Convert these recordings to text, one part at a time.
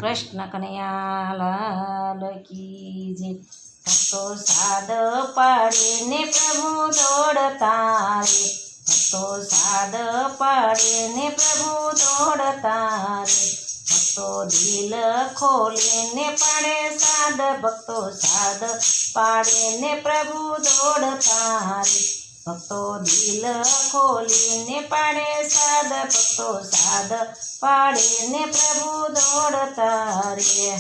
કૃષ્ણ કનૈયા લાલ કી જય। ભક્તો સાદ પાડીને પ્રભુ દોડતા રે, ભક્તો સાદ પાડીને પ્રભુ દોડતા રે, ભક્તો દિલ ખોલીને પાડે સાદ, ભક્તો સાદ પાડીને પ્રભુ દોડતા રે, ભક્તો દિલ ખોલીને પાડે સાદ, ભક્તો સાદ પાડીને પ્રભુ દોડતા રે।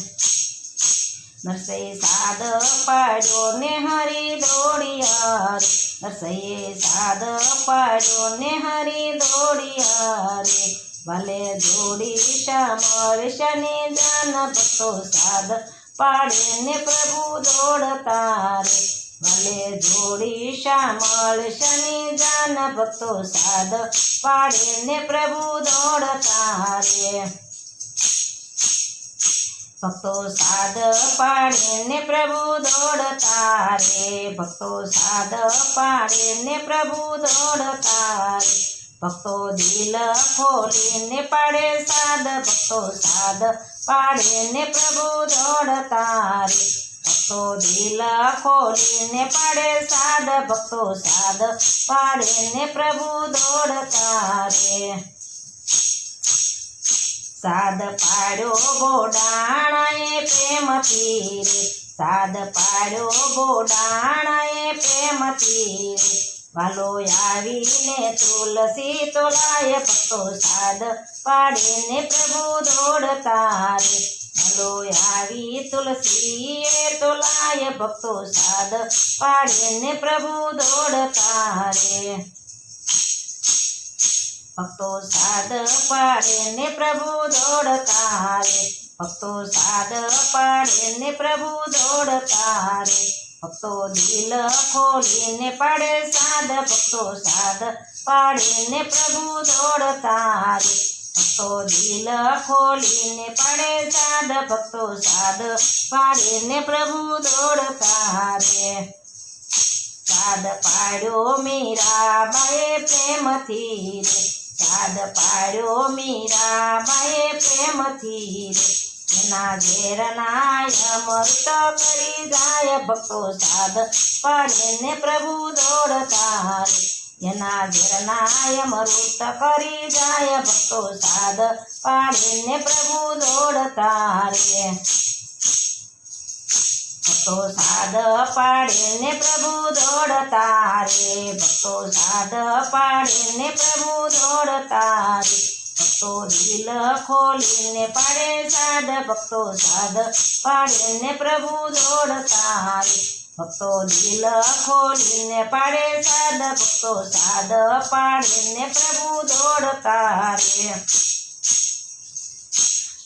નરસૈ સાદ પાડ્યો ને હરી દોડિયા રે, નરસૈયે સાદ પાડ્યો ને હરી દોડિયા રે, વાલે જોડી શામળ શનિ જાન, ભક્તો સાદ પાડીને પ્રભુ દોડતા રે, વાલે જોડી શામળ શનિ જાન, ભક્તો સાદ પાડીને પ્રભુ દોડતા રે। ભક્તો સાદ પાડીને પ્રભુ દોડતા રે, ભક્તો સાદ પાડીને પ્રભુ દોડતા રે, ભક્તો દિલ ખોલીને પાડે સાદ, ભક્તો સાદ પાડીને પ્રભુ દોડતા રે, ભક્તો દિલ ખોલીને પાડે સાદ, ભક્તો સાદ પાડીને પ્રભુ દોડતા રે। સાદ પાડ્યો ગોડાણાએ પ્રેમથી રે, સાદ પાડ્યો ગોડાણાએ પ્રેમથી રે, વાલો આવીને તુલસી તોલાય, ભક્તો સાદ પાડીને પ્રભુ દોડતા રે, વાલો આવી તુલસીએ તોલાય, ભક્તો સાદ પાડીને પ્રભુ દોડતા રે। ભક્તો સાદ પાડીને પ્રભુ દોડતા રે, ભક્તો સાદ પાડીને પ્રભુ દોડતા રે, ભક્તો દિલ ખોલીને પાડે સાદ, ભક્તો સાદ પાડીને પ્રભુ દોડતા રે, ભક્તો દિલ ખોલીને પાડે સાદ, ભક્તો સાદ પાડીને પ્રભુ દોડતા રે। સાદ પાડ્યો મીરાબાએ પ્રેમથી રે, સાદ પાડ્યો મીરાબાએ પ્રેમથી રે, એના ઘેરના અમૃત કરી જાય, ભક્તો સાદ પાડીને પ્રભુ દોડતા રે, એના ઘેરના અમૃત કરી જાય, ભક્તો સાદ પાડીને પ્રભુ દોડતા રે। ભક્તો સાદ પાડીને પ્રભુ દોડતા રે, ભક્તો સાદ પાડીને પ્રભુ દોડતા રે, ભક્તો દિલ ખોલીને પાડે સાદ, ભક્તો સાદ પાડીને પ્રભુ દોડતા રે, ભક્તો દિલ ખોલીને પાડે સાદ, ભક્તો સાદ પાડીને પ્રભુ દોડતા રે।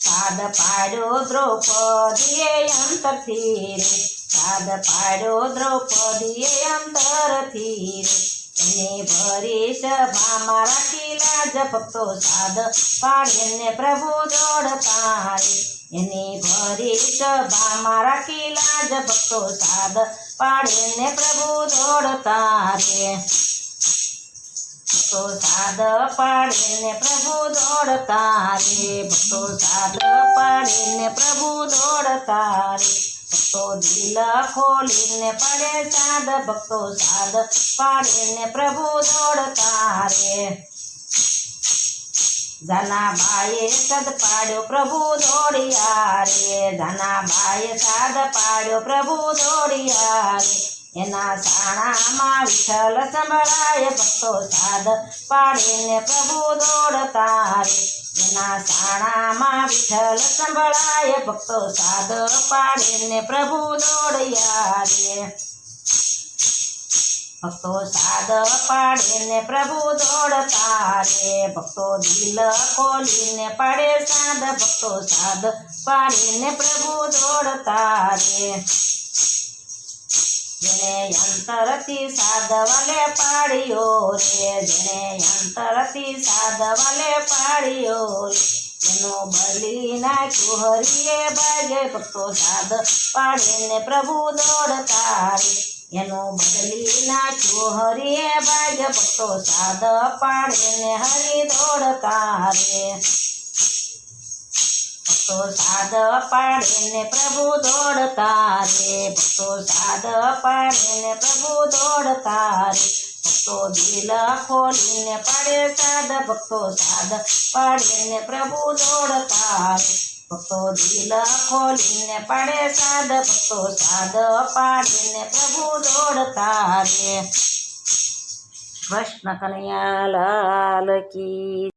સાદ પાડ્યો દ્રૌપદીએ અંતરથી રે, સાદ પાડ્યો દ્રૌપદીએ અંતરથી રે, એને ભરી સભામાં રાખી લાજ, ભક્તો સાદ પાડીને પ્રભુ દોડતા રે, એની ભરી સભામાં રાખી લાજ, ભક્તો સાદ પાડીને પ્રભુ દોડતા રે। ભક્તો સાદ પાડીને પ્રભુ દોડતા રે, ભક્તો સાદ પાડીને પ્રભુ દોડતા રે, ભક્તો દિલ ખોલીને પાડે સાદ, ભક્તો સાદ પાડીને પ્રભુ દોડતા રે। જાનાબાઈએ સાદ પાડ્યો પ્રભુ દોડિયા રે, જાનાબાઈએ સાદ પાડ્યો પ્રભુ દોડિયા રે, એના સાણામાં વિઠ્ઠલ સંભળાય, ભક્તો સાદ પાડીને પ્રભુ દોડતા રે, એના સાણામાં વિઠ્ઠલ સંભળાય, ભક્તો સાદ પાડીને પ્રભુ દોડ્યા રે। ભક્તો સાદ પાડીને પ્રભુ દોડતા રે, ભક્તો દિલ ખોલીને પાડે સાદ, ભક્તો સાદ પાડીને પ્રભુ દોડતા રે। જેને અંતરથી સાદ વાલે પાડ્યો રે, જેને અંતરથી સાદ વાલે પાડ્યો રે, એનું બલી નાખ્યું હરિએ ભાગે, ભક્તો સાદ પાડીને પ્રભુ દોડતા રે, એનું બદલી નાખ્યું હરિએ ભાગે, ભક્તો સાદ પાડીને હરિ દોડતા રે। ભક્તો સાદ પાડીને પ્રભુ દોડતા રે ભક્તો સાદ પાડીને પ્રભુ દોડતા રે ભક્તો દિલ ખોલીને પાડે સાદ ભક્તો સાદ પાડીને પ્રભુ દોડતા રે ભક્તો દિલ ખોલીને પાડે સાદ ભક્તો સાદ પાડીને પ્રભુ દોડતા રે કૃષ્ણ કનૈયા લાલ કી